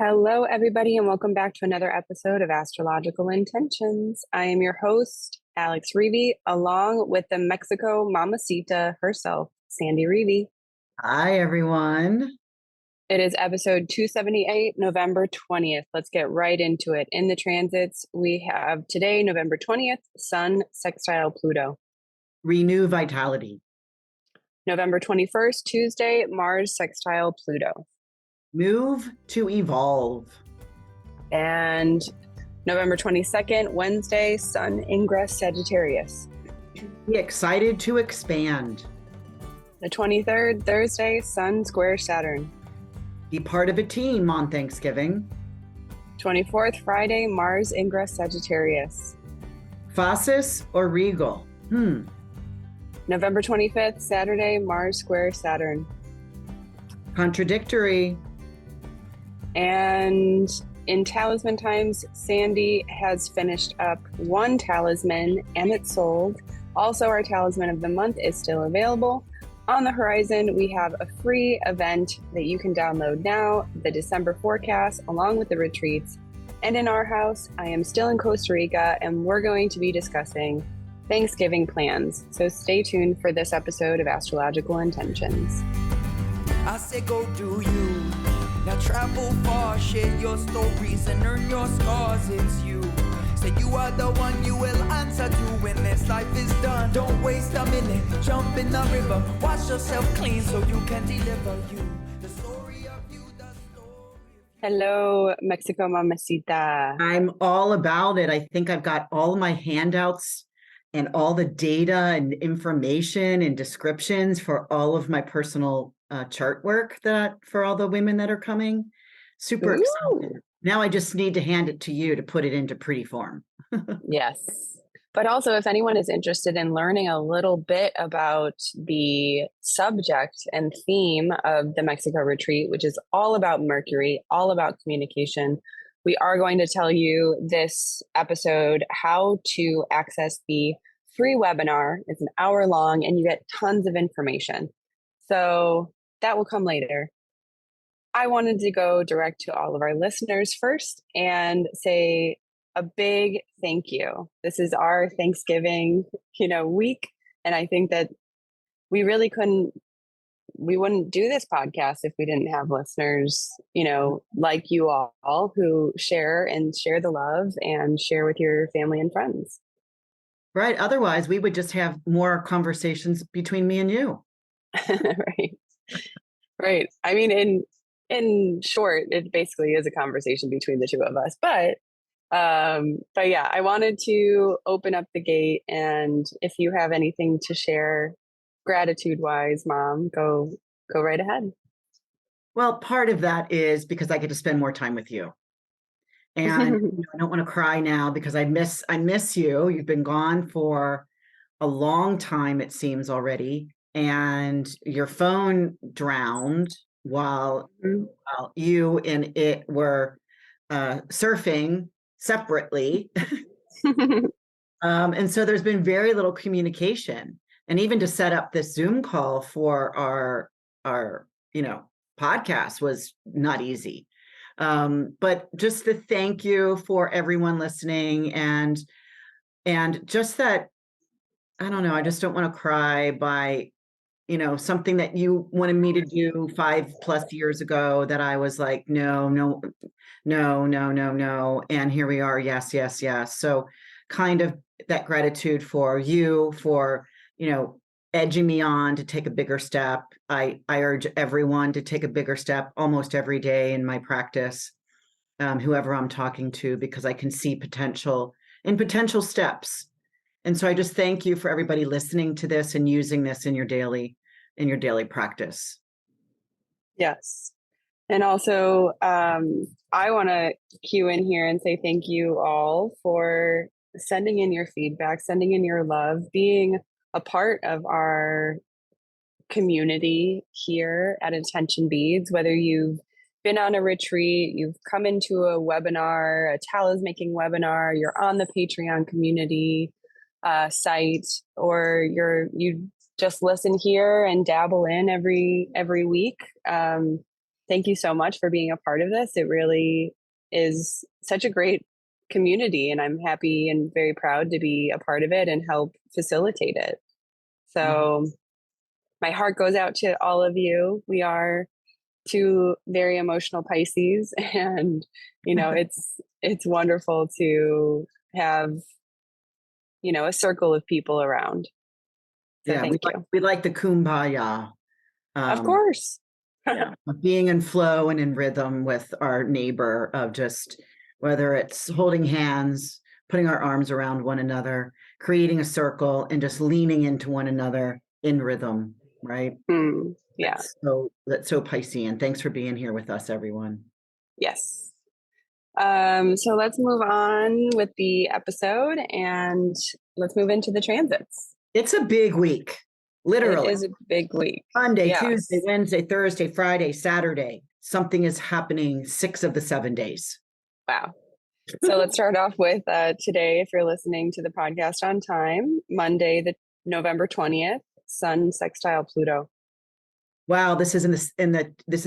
Hello, everybody, and welcome back to another episode of Astrological Intentions. I am your host, Alex Reevy, along with the Mexico mamacita herself, Sandy Reevy. Hi, everyone. It is episode 278, November 20th. Let's get right into it. In the transits, we have today, November 20th, Sun sextile Pluto. Renew vitality. November 21st, Tuesday, Mars sextile Pluto. Move to evolve. And November 22nd, Wednesday, Sun ingress Sagittarius. Be excited to expand. The 23rd, Thursday, Sun square Saturn. Be part of a team on Thanksgiving. 24th, Friday, Mars ingress Sagittarius. Facies or Regal? November 25th, Saturday, Mars square Saturn. Contradictory. And in Talisman times, Sandy has finished up one talisman and it's sold. Also, our talisman of the month is still available. On the horizon, we have a free event that you can download now, the December forecast, along with the retreats. And in our house, I am still in Costa Rica, and we're going to be discussing Thanksgiving plans. So stay tuned for this episode of Astrological Intentions. I say go do you. Now travel far, share your stories and earn your scars. It's you. Say you are the one you will answer to when this life is done. Don't waste a minute, jump in the river. Wash yourself clean so you can deliver you. The story of you, the story. Hello, Mexico mamacita. I'm all about it. I think I've got all my handouts and all the data and information and descriptions for all of my personal chart work for all the women that are coming. Super excited. Now I just need to hand it to you to put it into pretty form. Yes. But also, if anyone is interested in learning a little bit about the subject and theme of the Mexico retreat, which is all about Mercury, all about communication, we are going to tell you this episode how to access the free webinar. It's an hour long and you get tons of information. So that will come later. I wanted to go direct to all of our listeners first and say a big thank you. This is our Thanksgiving, week. And I think that we wouldn't do this podcast if we didn't have listeners, like you all who share the love and share with your family and friends. Right. Otherwise, we would just have more conversations between me and you. Right. I mean, in short, it basically is a conversation between the two of us. But yeah, I wanted to open up the gate, and if you have anything to share, gratitude-wise, Mom, go right ahead. Well, part of that is because I get to spend more time with you. And I don't want to cry now because I miss you. You've been gone for a long time, it seems already. And your phone drowned while you and it were surfing separately. And so there's been very little communication. And even to set up this Zoom call for our podcast was not easy. But just to thank you for everyone listening and just that, I don't know, I just don't want to cry by, something that you wanted me to do 5+ years ago that I was like, no. And here we are. Yes. So kind of that gratitude for you, for, edging me on to take a bigger step. I urge everyone to take a bigger step almost every day in my practice, whoever I'm talking to, because I can see potential steps. And so I just thank you for everybody listening to this and using this in your daily practice. Yes. And also, I want to cue in here and say thank you all for sending in your feedback, sending in your love, being a part of our community here at Attention Beads, whether you've been on a retreat, you've come into a webinar, a talisman making webinar, you're on the Patreon community site, or you just listen here and dabble in every week. Thank thank you so much for being a part of this. It really is such a great community, and I'm happy and very proud to be a part of it and help facilitate it. So my heart goes out to all of you. We are two very emotional Pisces, and it's wonderful to have a circle of people around. So Yeah, thank you. we like the kumbaya. Of course. Yeah, being in flow and in rhythm with our neighbor, of just whether it's holding hands, putting our arms around one another, creating a circle, and just leaning into one another in rhythm, right? Yeah. That's so Piscean. Thanks for being here with us, everyone. Yes. So let's move on with the episode, and let's move into the transits. It's a big week. Literally. It is a big week. Monday, yes. Tuesday, Wednesday, Thursday, Friday, Saturday. Something is happening 6 of the 7 days. Wow. So let's start off with today, if you're listening to the podcast on time, Monday, the November 20th, Sun sextile Pluto. Wow, this is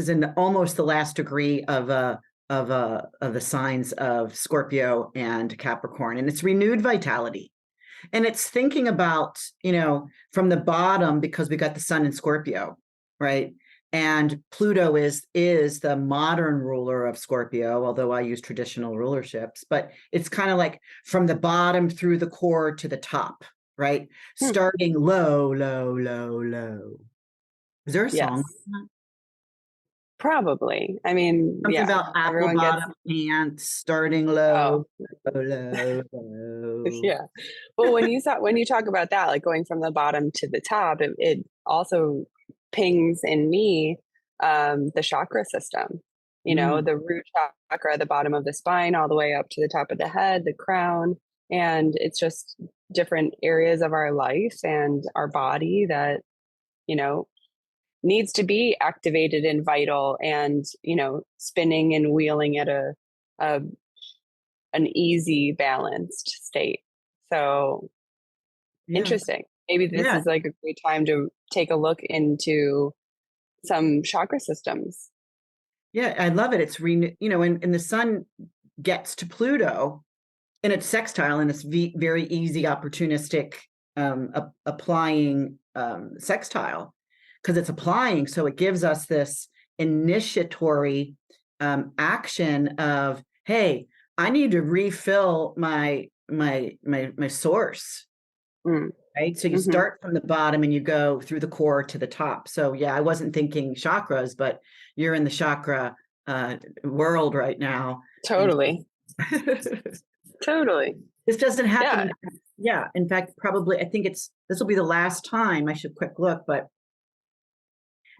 in almost the last degree of the signs of Scorpio and Capricorn, and it's renewed vitality. And it's thinking about, from the bottom, because we got the sun in Scorpio, right? And Pluto is the modern ruler of Scorpio, although I use traditional rulerships, but it's kind of like from the bottom through the core to the top, right? Starting low, low, low, low. Is there a song? Probably. I mean, something about apple bottom pants, starting low, low, low. Yeah. Well, when you talk about that, like going from the bottom to the top, it also pings in me the chakra system. The root chakra, the bottom of the spine, all the way up to the top of the head, the crown, and it's just different areas of our life and our body that needs to be activated and vital, and spinning and wheeling at an easy, balanced state. So interesting. Maybe this is like a great time to take a look into some chakra systems. Yeah, I love it. It's when the sun gets to Pluto and it's sextile, and it's very easy, opportunistic applying sextile, because it's applying. So it gives us this initiatory action of, hey, I need to refill my source. Right. So you start from the bottom and you go through the core to the top. So yeah, I wasn't thinking chakras, but you're in the chakra world right now. Totally. Totally. This doesn't happen. Yeah. In fact, probably, I think this will be the last time, I should quick look, but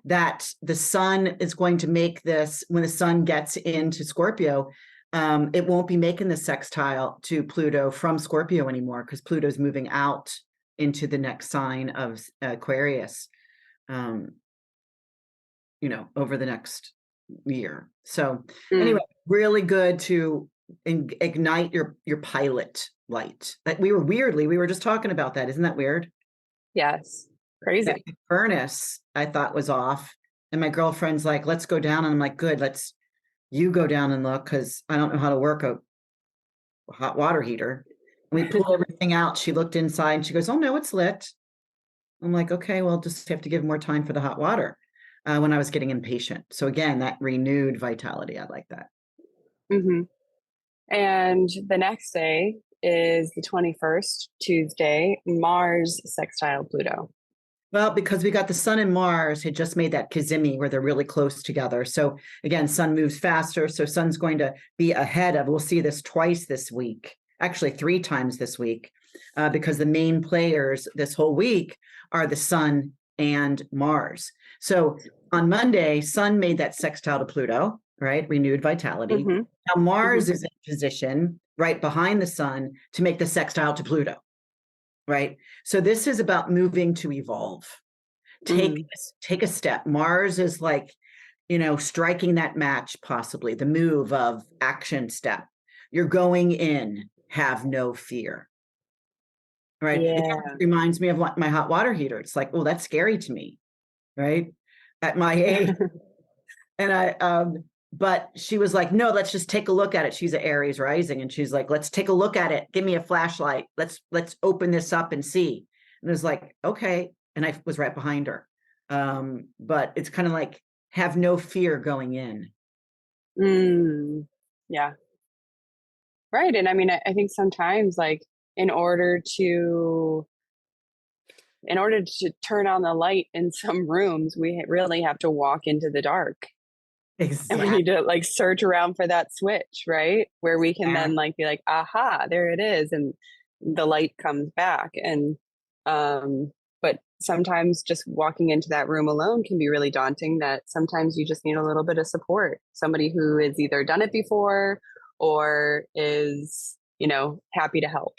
that the sun is going to make this, when the sun gets into Scorpio, it won't be making the sextile to Pluto from Scorpio anymore, because Pluto's moving out into the next sign of Aquarius, over the next year. So anyway, really good to ignite your pilot light. Like we were just talking about that. Isn't that weird? Yes. Crazy. That furnace I thought was off, and my girlfriend's like, let's go down. And I'm like, good, you go down and look, because I don't know how to work a hot water heater. And we pulled everything out. She looked inside and she goes, oh no, it's lit. I'm like, okay, well, just have to give more time for the hot water, when I was getting impatient. So again, that renewed vitality, I like that. And the next day is the 21st, Tuesday, Mars sextile Pluto. Well, because we got the sun and Mars had just made that Cazimi where they're really close together. So again, sun moves faster. So sun's going to be ahead of, we'll see this twice this week, actually 3 times this week, because the main players this whole week are the sun and Mars. So on Monday, sun made that sextile to Pluto, right? Renewed vitality. Now Mars is in position right behind the sun to make the sextile to Pluto. Right. So this is about moving to evolve. Take a step. Mars is like, striking that match, possibly the move of action step. You're going in, have no fear. Right. It reminds me of my hot water heater. It's like, oh, that's scary to me. Right. At my age, And but she was like, no, let's just take a look at it. She's an Aries rising. And she's like, let's take a look at it. Give me a flashlight. Let's open this up and see. And it was like, okay. And I was right behind her. But it's kind of like, have no fear going in. Yeah. Right. And I mean, I think sometimes like in order to turn on the light in some rooms, we really have to walk into the dark. Exactly. And we need to like search around for that switch, right? Where we can then like be like, aha, there it is. And the light comes back. And, but sometimes just walking into that room alone can be really daunting, that sometimes you just need a little bit of support. Somebody who has either done it before or is, you know, happy to help.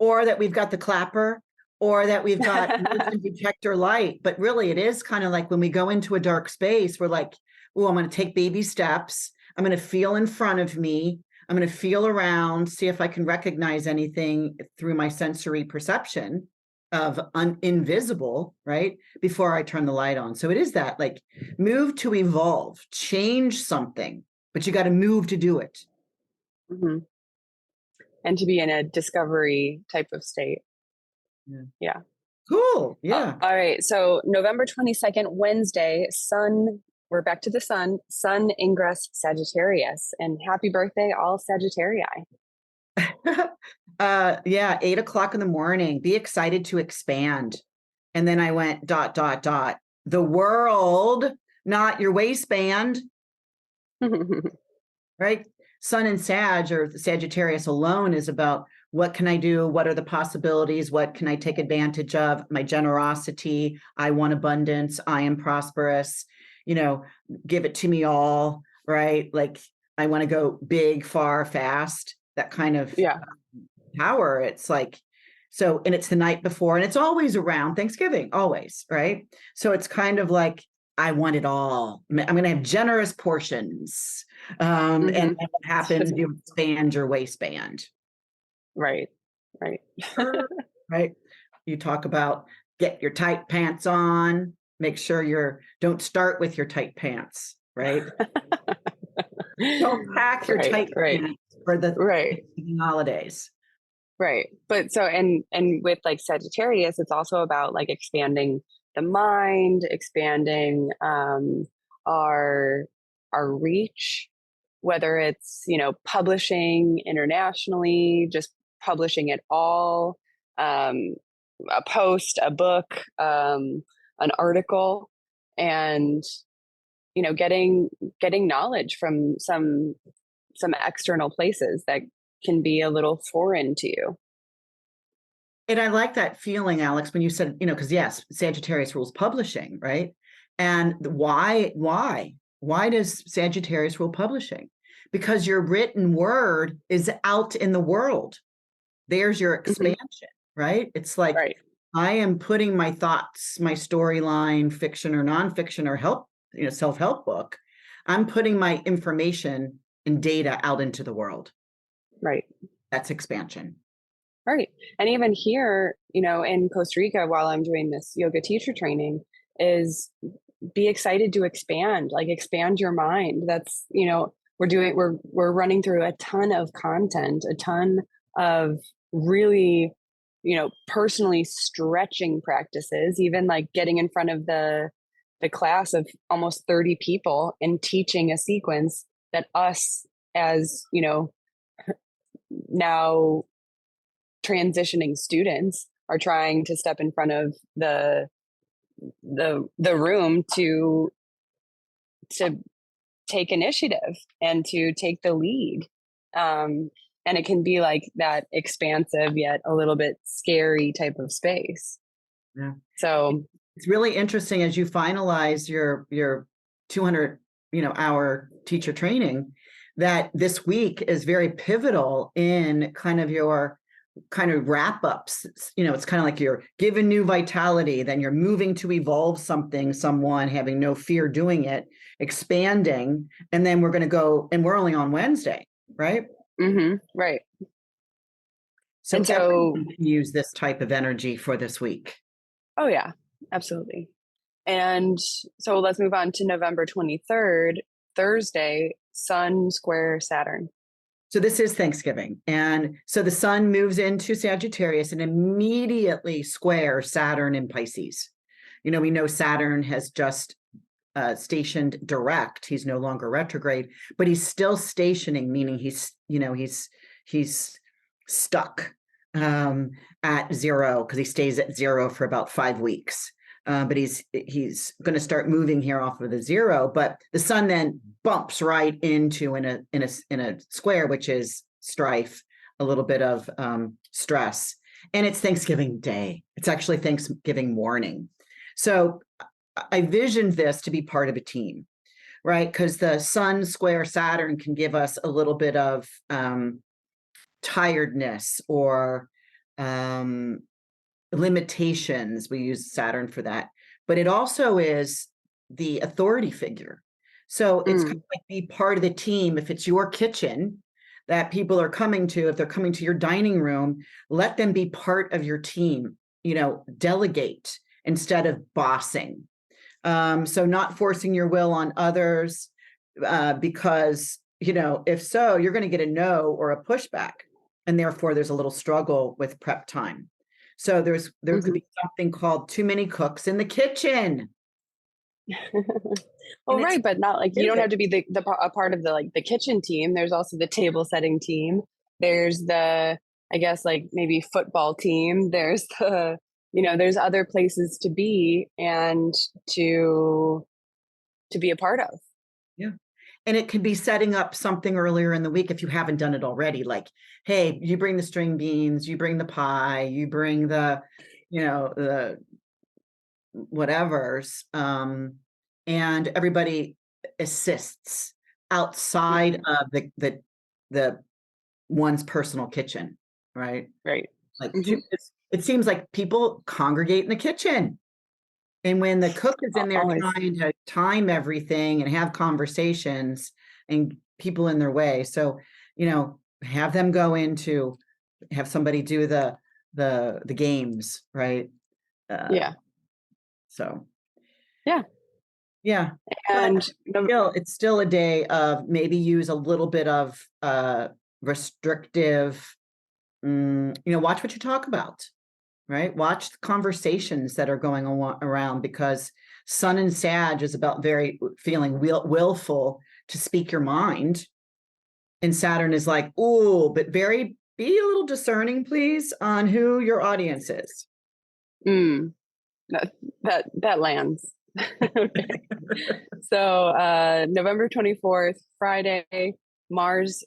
Or that we've got the clapper, or that we've got motion detector light. But really it is kind of like when we go into a dark space, we're like, oh, I'm going to take baby steps. I'm going to feel in front of me. I'm going to feel around, see if I can recognize anything through my sensory perception of invisible, right? Before I turn the light on. So it is that like move to evolve, change something, but you got to move to do it. Mm-hmm. And to be in a discovery type of state. Yeah. Cool. Yeah. All right. So November 22nd, Wednesday, we're back to the sun ingress Sagittarius, and happy birthday, all Sagittarii. Yeah, 8:00 in the morning. Be excited to expand. And then I went ... The world, not your waistband. Right? Sun and Sag, or Sagittarius alone, is about what can I do? What are the possibilities? What can I take advantage of? My generosity. I want abundance. I am prosperous. You know, give it to me all, right? Like I want to go big, far, fast, that kind of power. It's like, so, and it's the night before, and it's always around Thanksgiving, always, right? So it's kind of like, I want it all. I'm going to have generous portions. And what happens, you expand your waistband. Right. Right. You talk about get your tight pants on. Make sure don't start with your tight pants, right? Don't pack your tight pants for the holidays. Right. But so, and with like Sagittarius, it's also about like expanding the mind, expanding our reach, whether it's, you know, publishing internationally, just publishing at all, a post, a book, an article, and, you know, getting knowledge from some external places that can be a little foreign to you. And I like that feeling, Alex, when you said, you know, because yes, Sagittarius rules publishing, right? And why does Sagittarius rule publishing? Because your written word is out in the world. There's your expansion, right? It's like, I am putting my thoughts, my storyline, fiction or nonfiction or help, you know, self-help book. I'm putting my information and data out into the world. Right. That's expansion. Right. And even here, you know, in Costa Rica, while I'm doing this yoga teacher training, is be excited to expand your mind. That's, you know, we're running through a ton of content, a ton of really, you know, personally stretching practices, even like getting in front of the class of almost 30 people and teaching a sequence that us as, you know, now transitioning students are trying to step in front of the room to take initiative and to take the lead. And it can be like that expansive yet a little bit scary type of space. Yeah. So it's really interesting as you finalize your 200, you know, hour teacher training, that this week is very pivotal in kind of your kind of wrap ups. You know, it's kind of like you're given new vitality, then you're moving to evolve someone having no fear doing it, expanding, and then we're going to go, and we're only on Wednesday, right? Right. So everyone can use this type of energy for this week. Oh yeah, absolutely. And so let's move on to November 23rd, Thursday, Sun square Saturn. So this is Thanksgiving. And so the sun moves into Sagittarius and immediately squares Saturn in Pisces. You know, we know Saturn has just stationed direct. He's no longer retrograde, but he's still stationing, meaning he's stuck at zero, because he stays at zero for about 5 weeks. But he's going to start moving here off of the zero. But the sun then bumps right into in a square, which is strife, a little bit of stress, and it's Thanksgiving Day. It's actually Thanksgiving morning. So I visioned this to be part of a team, right? Because the sun square Saturn can give us a little bit of tiredness or limitations. We use Saturn for that, but it also is the authority figure. So it's kind of like be part of the team. If it's your kitchen that people are coming to, if they're coming to your dining room, let them be part of your team, you know, delegate instead of bossing. So not forcing your will on others, because, you know, if so, you're going to get a no or a pushback, and therefore there's a little struggle with prep time. So there could be something called too many cooks in the kitchen. Well, right, but not like you don't have to be a part of the kitchen team. There's also the table setting team. There's the, I guess, like maybe football team. There's the, you know, there's other places to be and to be a part of. Yeah. And it can be setting up something earlier in the week if you haven't done it already. Like, hey, you bring the string beans, you bring the pie, you bring the, you know, the whatevers, and everybody assists outside of the one's personal kitchen, right? Right. Like it seems like people congregate in the kitchen. And when the cook is in there trying to time everything and have conversations and people in their way. So, you know, have them go into, have somebody do the games, right? Yeah. So. Yeah. Yeah. And it's still a day of maybe use a little bit of restrictive, you know, watch what you talk about. Right? Watch the conversations that are going around, because Sun and Sag is about feeling willful to speak your mind. And Saturn is like, oh, but be a little discerning, please, on who your audience is. That lands. Okay. So November 24th, Friday, Mars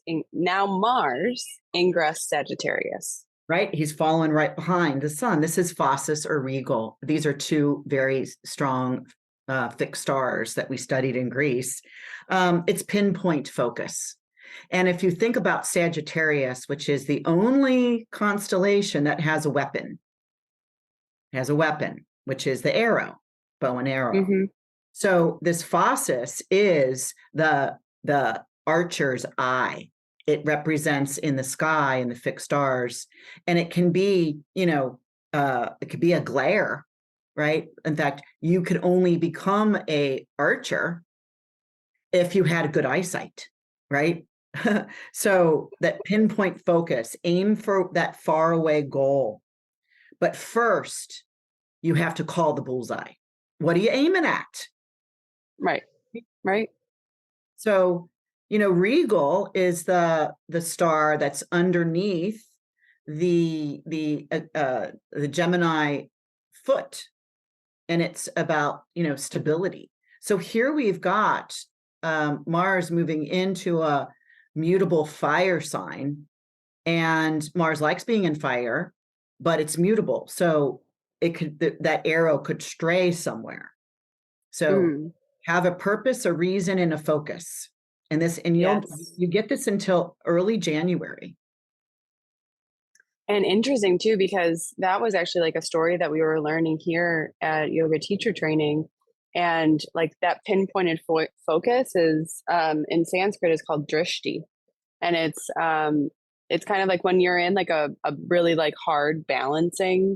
ingress Sagittarius. Right? He's following right behind the sun. This is Facies or Regal. These are two very strong fixed stars that we studied in Greece. It's pinpoint focus. And if you think about Sagittarius, which is the only constellation that has a weapon, which is the arrow, bow and arrow. Mm-hmm. So this Facies is the archer's eye. It represents in the sky and the fixed stars, and it can be, you know, it could be a glare, right? In fact, you could only become a archer if you had a good eyesight, right? So that pinpoint focus, aim for that far away goal. But first, you have to call the bullseye. What are you aiming at? Right. So, you know, Regal is the star that's underneath the Gemini foot, and it's about, you know, stability. So here we've got Mars moving into a mutable fire sign, and Mars likes being in fire, but it's mutable. So it could that arrow could stray somewhere. So have a purpose, a reason, and a focus. And you get this until early January. And interesting too, because that was actually like a story that we were learning here at yoga teacher training. And like that pinpointed focus is in Sanskrit is called drishti. And it's kind of like when you're in like a really like hard balancing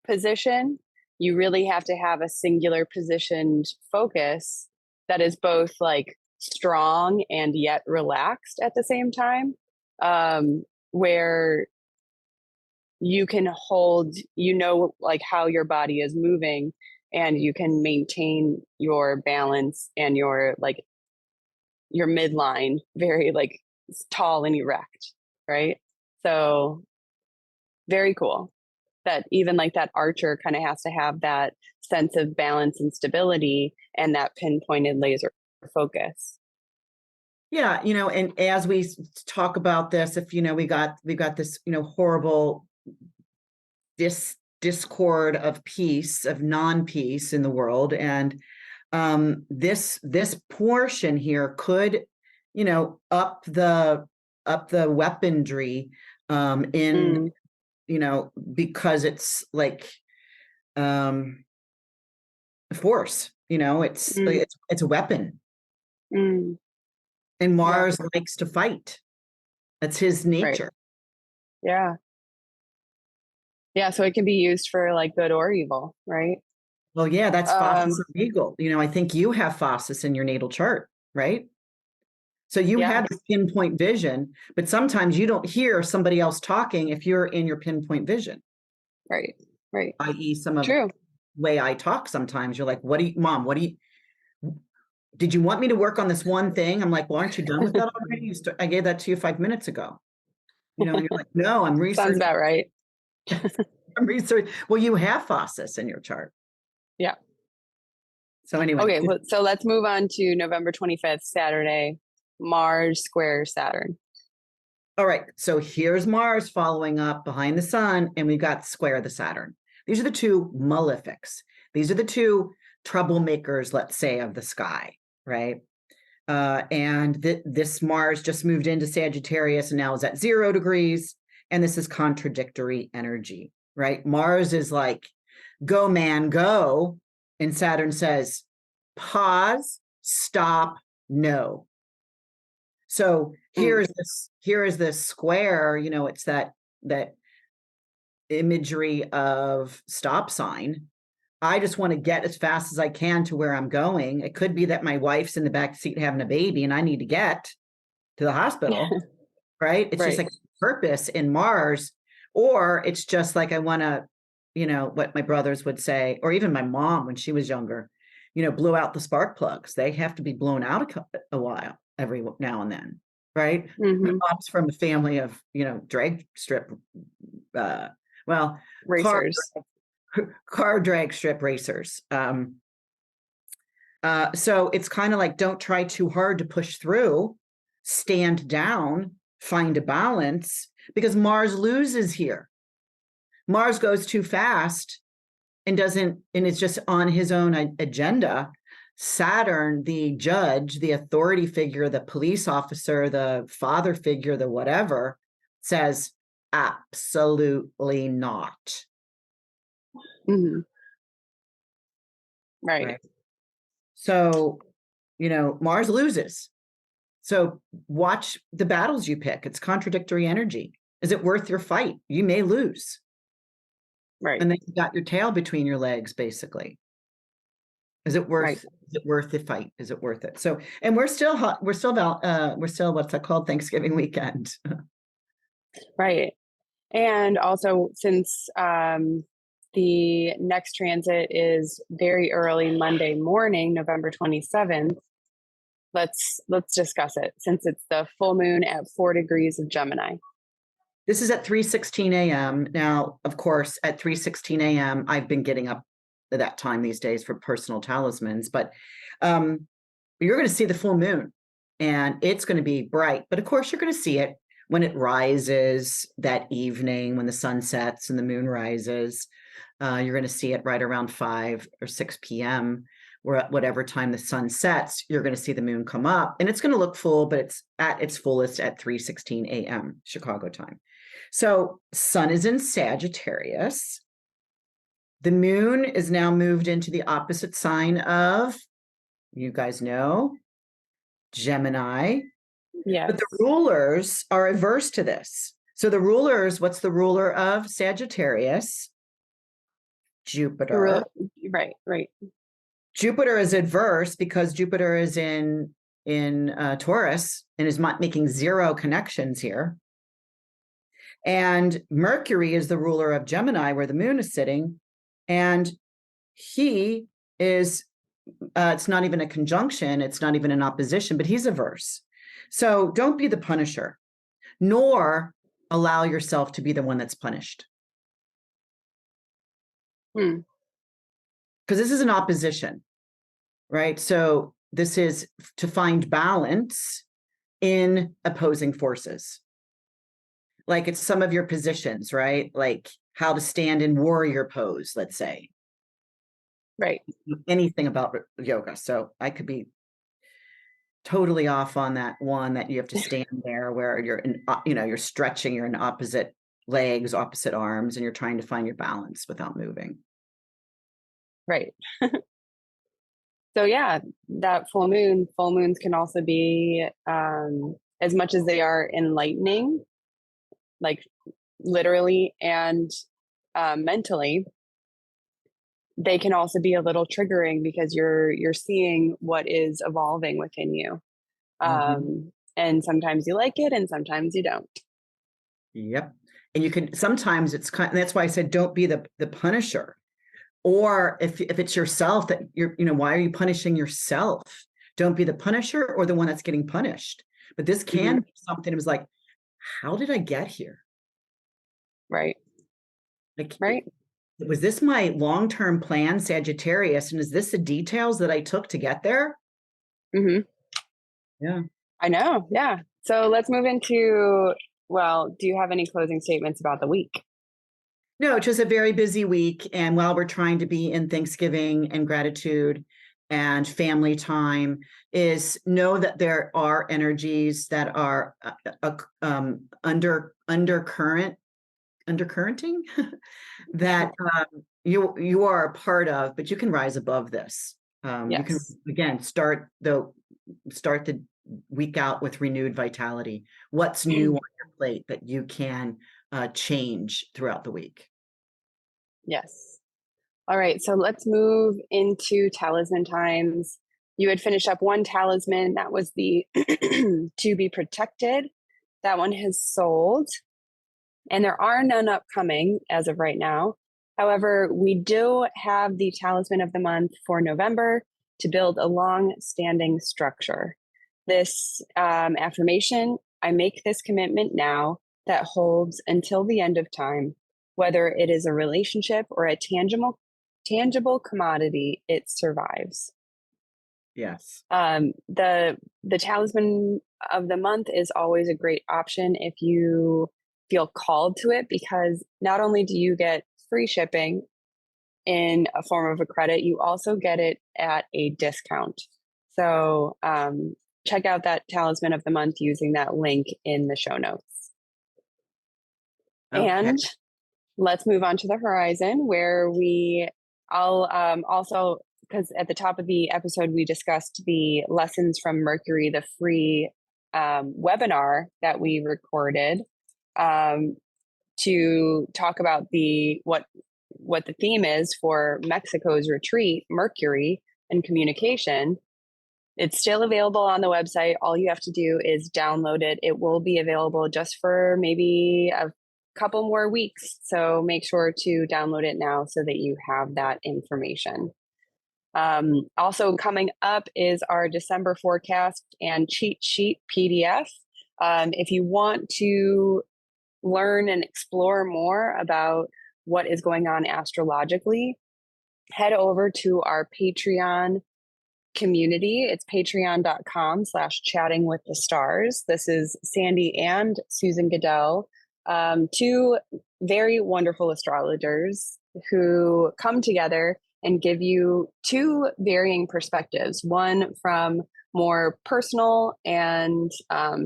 position, you really have to have a singular positioned focus that is both like strong and yet relaxed at the same time, where you can hold, like how your body is moving, and you can maintain your balance and your midline very like tall and erect, right? So very cool that even like that archer kind of has to have that sense of balance and stability and that pinpointed laser focus. Yeah, and as we talk about this, if we got this, horrible discord of peace, of non-peace in the world, and this portion here could, up the weaponry in because it's like force, it's a weapon. And Mars likes to fight. That's his nature. Right. Yeah, so it can be used for like good or evil, right? Well, yeah, that's Facies and Regal. I think you have Facies in your natal chart, right? So you have this pinpoint vision, but sometimes you don't hear somebody else talking if you're in your pinpoint vision. Right. I.e. some of the way I talk sometimes, you're like, Mom, did you want me to work on this one thing? I'm like, well, aren't you done with that already? I gave that to you 5 minutes ago. And you're like, no, I'm researching. Sounds about right. I'm researching. Well, you have Facies in your chart. Yeah. So anyway. Okay, so let's move on to November 25th, Saturday, Mars square Saturn. All right, so here's Mars following up behind the sun, and we've got square the Saturn. These are the two malefics. These are the two troublemakers, let's say, of the sky, right? And this Mars just moved into Sagittarius and now is at 0 degrees. And this is contradictory energy, right? Mars is like, go, man, go. And Saturn says, pause, stop, no. So here is this square, it's that imagery of stop sign. I just want to get as fast as I can to where I'm going. It could be that my wife's in the back seat having a baby and I need to get to the hospital, right? It's just like purpose in Mars, or it's just like I want to, what my brothers would say, or even my mom when she was younger, blew out the spark plugs. They have to be blown out a while every now and then, right? Mm-hmm. My mom's from a family of, drag strip, racers. Car drag strip racers. So it's kind of like, don't try too hard to push through, stand down, find a balance, because Mars loses here. Mars goes too fast and it's just on his own agenda. Saturn, the judge, the authority figure, the police officer, the father figure, the whatever, says, absolutely not. Mm-hmm. Right. So, Mars loses. So watch the battles you pick. It's contradictory energy. Is it worth your fight? You may lose. Right. And then you got your tail between your legs, basically. Is it worth the fight? Is it worth it? So, and we're still what's that called? Thanksgiving weekend. Right. And also since the next transit is very early Monday morning, November 27th. Let's discuss it, since it's the full moon at 4 degrees of Gemini. This is at 3:16 a.m. Now, of course, at 3:16 a.m., I've been getting up at that time these days for personal talismans, but you're going to see the full moon, and it's going to be bright. But of course, you're going to see it when it rises that evening, when the sun sets and the moon rises. You're going to see it right around 5 or 6 p.m. or at whatever time the sun sets. You're going to see the moon come up, and it's going to look full, but it's at its fullest at 3:16 a.m. Chicago time. So sun is in Sagittarius. The moon is now moved into the opposite sign of, you guys know, Gemini. Yes. But the rulers are averse to this. So the rulers, what's the ruler of Sagittarius? Jupiter. Right. Jupiter is adverse because Jupiter is in Taurus and is making zero connections here. And Mercury is the ruler of Gemini, where the moon is sitting. And he is, it's not even a conjunction, it's not even an opposition, but he's averse. So don't be the punisher, nor allow yourself to be the one that's punished. Because this is an opposition, right? So this is to find balance in opposing forces. Like it's some of your positions, right? Like how to stand in warrior pose, let's say. Right. Anything about yoga. So I could be totally off on that one, that you have to stand there where you're in, you're stretching, you're in opposite legs, opposite arms, and you're trying to find your balance without moving. Right. So yeah, that full moons can also be, as much as they are enlightening, like literally and mentally, they can also be a little triggering because you're seeing what is evolving within you. And sometimes you like it and sometimes you don't. Yep. And you can, sometimes it's kind, that's why I said, don't be the punisher. Or if it's yourself that you're, why are you punishing yourself? Don't be the punisher or the one that's getting punished. But this can be something that was like, how did I get here? Right. Like, right. Was this my long-term plan, Sagittarius? And is this the details that I took to get there? Yeah. I know. Yeah. So let's move into, well, do you have any closing statements about the week? No, it's just a very busy week. And while we're trying to be in Thanksgiving and gratitude and family time, is know that there are energies that are undercurrenting that you are a part of, but you can rise above this. Yes. You can again start the week out with renewed vitality. What's new on your plate that you can change throughout the week? Yes. All right. So let's move into talisman times. You had finished up one talisman. That was the to be protected. That one has sold. And there are none upcoming as of right now. However, we do have the talisman of the month for November to build a long-standing structure. This affirmation, I make this commitment now that holds until the end of time, whether it is a relationship or a tangible commodity, it survives. Yes. The talisman of the month is always a great option if you feel called to it, because not only do you get free shipping in a form of a credit, you also get it at a discount. So check out that talisman of the month using that link in the show notes. Okay. And let's move on to the horizon, where I'll also, because at the top of the episode, we discussed the lessons from Mercury, the free webinar that we recorded to talk about what the theme is for Mexico's retreat, Mercury and communication. It's still available on the website. All you have to do is download it. It will be available just for maybe a couple more weeks. So make sure to download it now so that you have that information. Also coming up is our December forecast and cheat sheet PDF. If you want to learn and explore more about what is going on astrologically, head over to our Patreon community. It's patreon.com/chattingwiththestars. This is Sandy and Susan Goodell, two very wonderful astrologers who come together and give you two varying perspectives, one from more personal and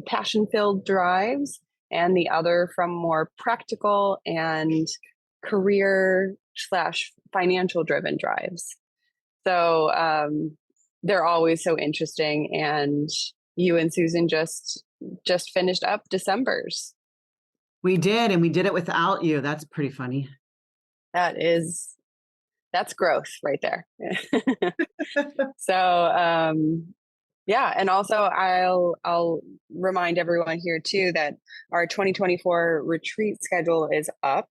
passion-filled drives, and the other from more practical and career/financial driven drives. So they're always so interesting. And you and Susan just finished up December's. We did, and we did it without you. That's pretty funny. That is that's growth right there. So, yeah. And also I'll remind everyone here too, that our 2024 retreat schedule is up.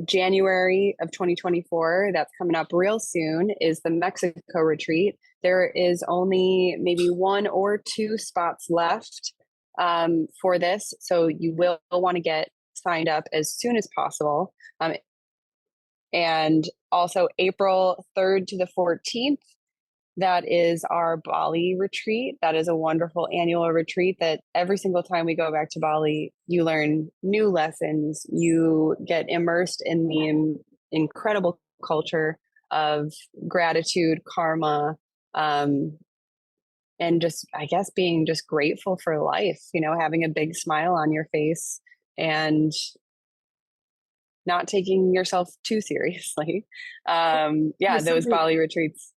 January of 2024, that's coming up real soon, is the Mexico retreat. There is only maybe 1 or 2 spots left for this. So you will want to get signed up as soon as possible. And also April 3rd to the 14th, that is our Bali retreat. That is a wonderful annual retreat that every single time we go back to Bali, you learn new lessons. You get immersed in the incredible culture of gratitude, karma, and just, I guess, being just grateful for life, having a big smile on your face and not taking yourself too seriously. Those Bali retreats.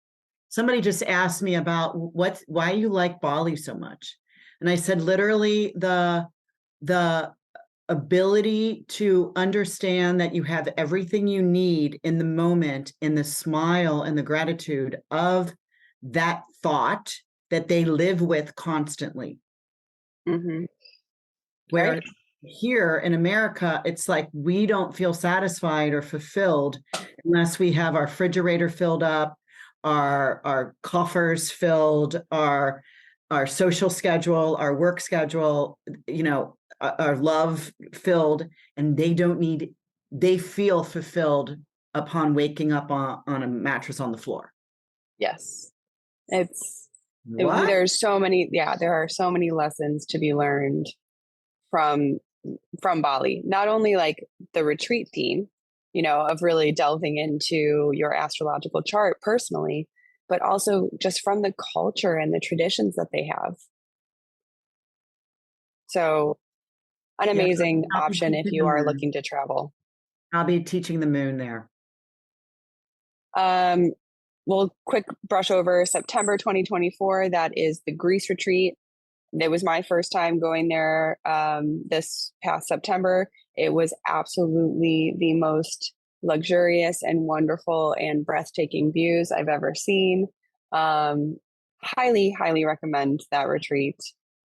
Somebody just asked me about why you like Bali so much. And I said, literally the ability to understand that you have everything you need in the moment, in the smile and the gratitude of that thought that they live with constantly. Mm-hmm. Where right. Here in America, it's like we don't feel satisfied or fulfilled unless we have our refrigerator filled up, our coffers filled, our social schedule, our work schedule, our love filled, and they feel fulfilled upon waking up on a mattress on the floor. Yes. There are so many lessons to be learned from Bali, not only like the retreat theme, of really delving into your astrological chart personally, but also just from the culture and the traditions that they have. So an amazing option if you are looking to travel. I'll be teaching the moon there. We'll quick brush over September 2024. That is the Greece retreat. It was my first time going there this past September. It was absolutely the most luxurious and wonderful and breathtaking views I've ever seen. Highly, highly recommend that retreat.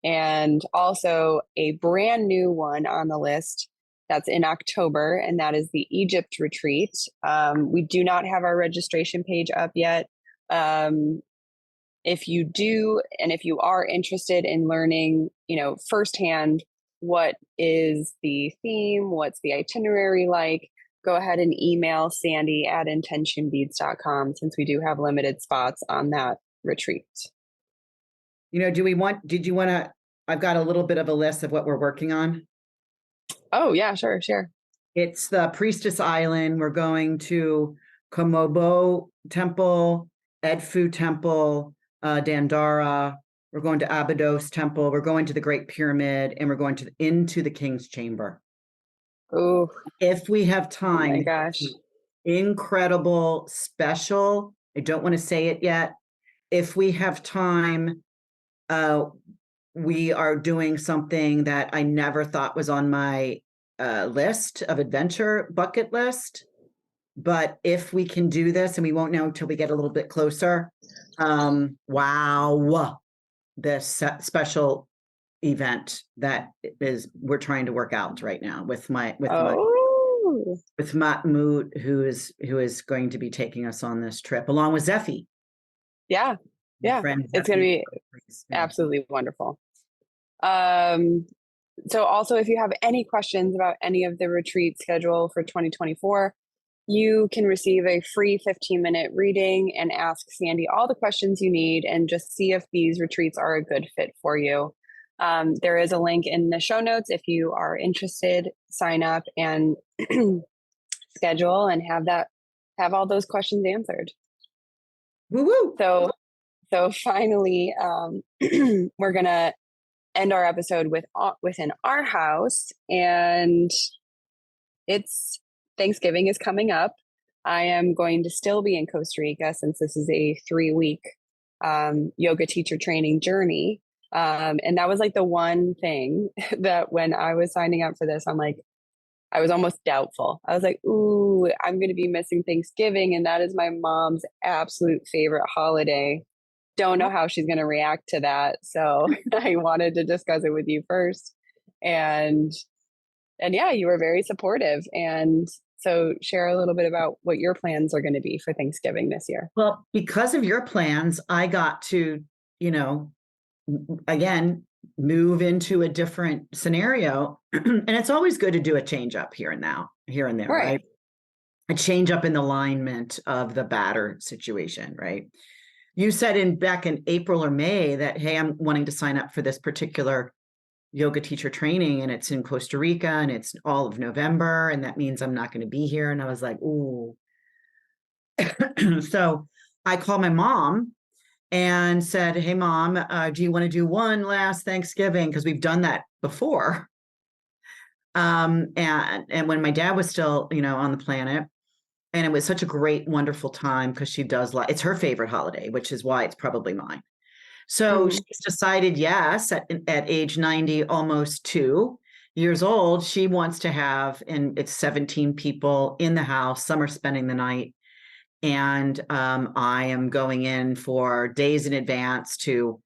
And also a brand new one on the list that's in October, and that is the Egypt retreat. We do not have our registration page up yet. If you do, and if you are interested in learning, firsthand, what is the theme, what's the itinerary like, go ahead and email Sandy@intentionbeads.com, since we do have limited spots on that retreat. I've got a little bit of a list of what we're working on. Oh yeah, sure. It's the Priestess Island. We're going to Komobo Temple, Edfu Temple, Dandara. We're going to Abydos Temple. We're going to the Great Pyramid, and we're going into the King's Chamber. Oh, if we have time. Oh my gosh. Incredible, special. I don't want to say it yet. If we have time, we are doing something that I never thought was on my list of adventure bucket list. But if we can do this, and we won't know until we get a little bit closer, wow, this special event that we're trying to work out right now with Mahmoud, who is going to be taking us on this trip along with Zephy. Yeah. It's going to be absolutely wonderful. So also, if you have any questions about any of the retreat schedule for 2024, you can receive a free 15-minute reading and ask Sandy all the questions you need and just see if these retreats are a good fit for you. There is a link in the show notes if you are interested. Sign up and schedule and have all those questions answered. Woo-woo. So finally, we're gonna end our episode within our house, and it's Thanksgiving is coming up. I am going to still be in Costa Rica since this is a 3-week yoga teacher training journey. And that was like the one thing that when I was signing up for this, I'm like, I was almost doubtful. I was like, ooh, I'm going to be missing Thanksgiving. And that is my mom's absolute favorite holiday. Don't know how she's going to react to that. So I wanted to discuss it with you first. And yeah, you were very supportive. And so share a little bit about what your plans are going to be for Thanksgiving this year. Well, because of your plans, I got to, again, move into a different scenario. And it's always good to do a change up here and there, right? A change up in the alignment of the batter situation, right? You said back in April or May that, hey, I'm wanting to sign up for this particular yoga teacher training, and it's in Costa Rica, and it's all of November, and that means I'm not going to be here. And I was like, ooh. So I called my mom and said, hey, Mom, do you want to do one last Thanksgiving? Because we've done that before. And when my dad was still, on the planet, and it was such a great, wonderful time because she does it's her favorite holiday, which is why it's probably mine. So she's decided, yes, at age 90, almost 2 years old, she wants to have, and it's 17 people in the house. Some are spending the night. And I am going in for days in advance to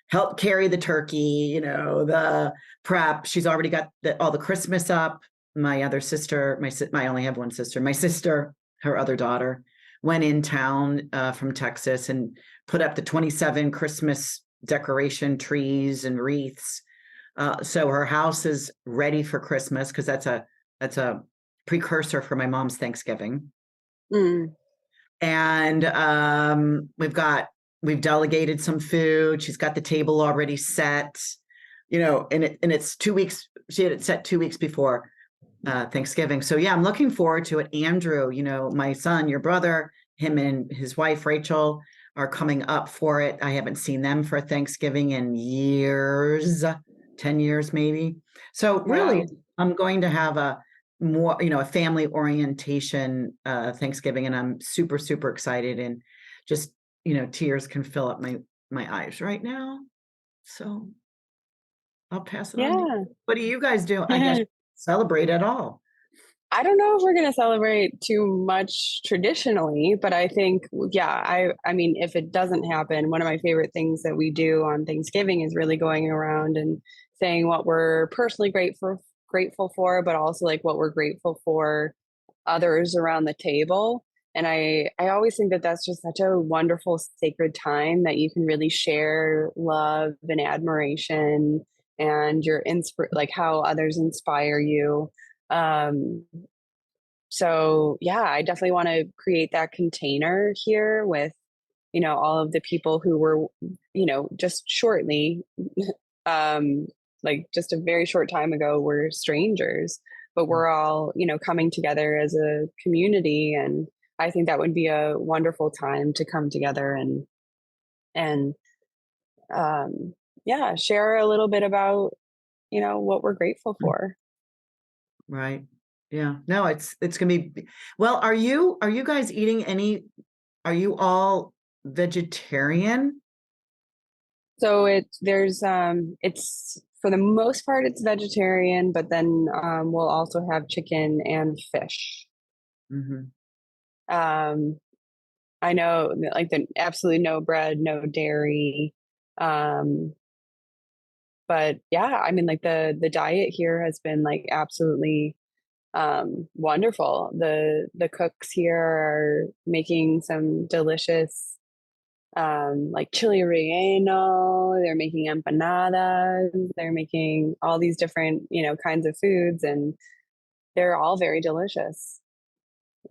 help carry the turkey, the prep. She's already got all the Christmas up. My other sister, I only have one sister. My sister, her other daughter, went in town from Texas and put up the 27 Christmas decoration trees and wreaths. So her house is ready for Christmas because that's a precursor for my mom's Thanksgiving. And we've delegated some food. She's got the table already set, and it's 2 weeks. She had it set 2 weeks before Thanksgiving. So yeah, I'm looking forward to it. Andrew, my son, your brother, him and his wife, Rachel, are coming up for it. I haven't seen them for Thanksgiving in years, 10 years, maybe. So really, I'm going to have a more, a family orientation Thanksgiving, and I'm super, super excited, and just, tears can fill up my eyes right now. So I'll pass it on. What do you guys do? I guess celebrate at all? I don't know if we're going to celebrate too much traditionally, but I think, I mean, if it doesn't happen, one of my favorite things that we do on Thanksgiving is really going around and saying what we're personally grateful for, but also like what we're grateful for others around the table. And I always think that that's just such a wonderful, sacred time that you can really share love and admiration and your like how others inspire you. So yeah, I definitely want to create that container here with, all of the people who were, just shortly, like just a very short time ago, we're strangers, but we're all, coming together as a community. And I think that would be a wonderful time to come together and share a little bit about, what we're grateful for. Right. Yeah. No, it's going to be, well, are you guys eating are you all vegetarian? So it's for the most part, it's vegetarian, but then we'll also have chicken and fish. I know, like absolutely no bread, no dairy. But yeah, I mean, like the diet here has been like absolutely wonderful. The cooks here are making some delicious like chili relleno, they're making empanadas, they're making all these different, kinds of foods, and they're all very delicious.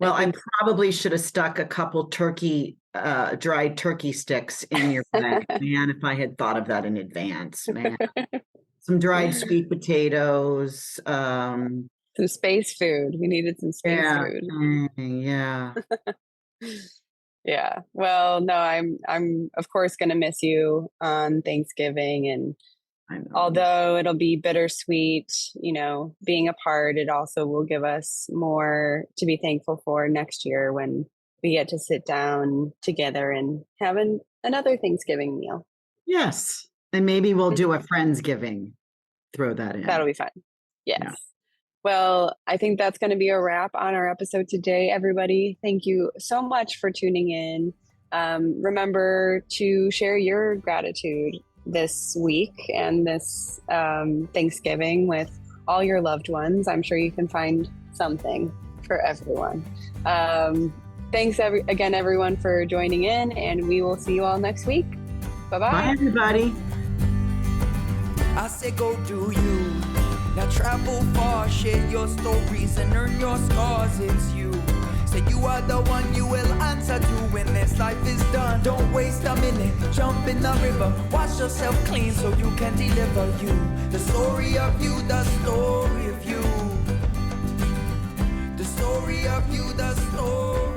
Well, I probably should have stuck a couple dried turkey sticks in your bag, man, if I had thought of that in advance, man. Some dried sweet potatoes. Some space food. We needed some space food. Yeah. Yeah. Well, no, I'm of course going to miss you on Thanksgiving, and although it'll be bittersweet, being apart, it also will give us more to be thankful for next year when we get to sit down together and have another Thanksgiving meal. Yes. And maybe we'll do a Friendsgiving. Throw that in. That'll be fun. Yes. Well, I think that's going to be a wrap on our episode today, everybody. Thank you so much for tuning in. Remember to share your gratitude this week and this Thanksgiving with all your loved ones. I'm sure you can find something for everyone. Thanks again, everyone, for joining in, and we will see you all next week. Bye-bye. Bye, everybody. I say go do you. Now travel far, share your stories and earn your scars. It's you. Say you are the one you will answer to when this life is done. Don't waste a minute, jump in the river. Wash yourself clean so you can deliver you. The story of you, the story of you. The story of you, the story.